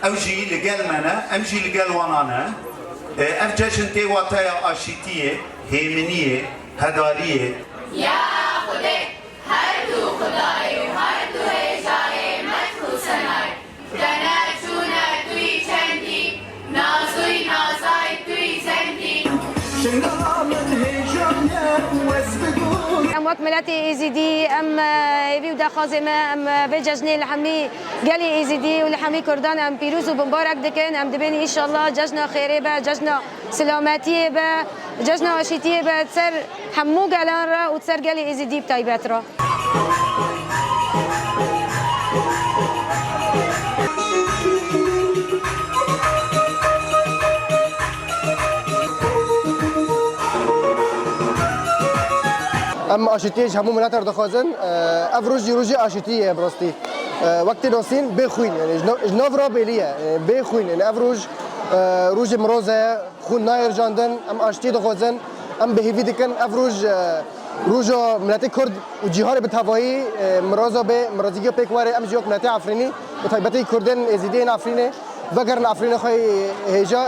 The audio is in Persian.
اوجي لقال منا امجي لقال وانانا افجشن تي واتايا اشيتيه هيمنيه هداريه يا خدي هردو خداي وهردو هجاي مدخو سناي دناتونا توي چندي نازوي نازاي توي زندي ام وقت ملاتي ايزي دي ام يبي ودا خازمه ام بججني الحمي قالي ايزي دي والحمي كردان ام بيروز ومبارك دكن ام دبني ان شاء الله ججنا خيري با ججنا سلامتي با ججنا عشيتي با تسر حمو قالان را وتسر قالي ايزي دي بتايبات را ام آشتیش همون ملت را دخوازن اف روزی آشتیه براستی وقتی ناسین بخوین یعنی جناف را بلیه بخوین یعنی اف روز مروزه خون نایر جاندن ام آشتی دخوازن ام بهیوی دکن اف روزا ملت کرد و جهان به توایی مرازا به مرازیگی پیکواره ام جیوک ملت افرینی و طایبتی کردن ازیدین افرینه وگرن افرین خواهی هیجا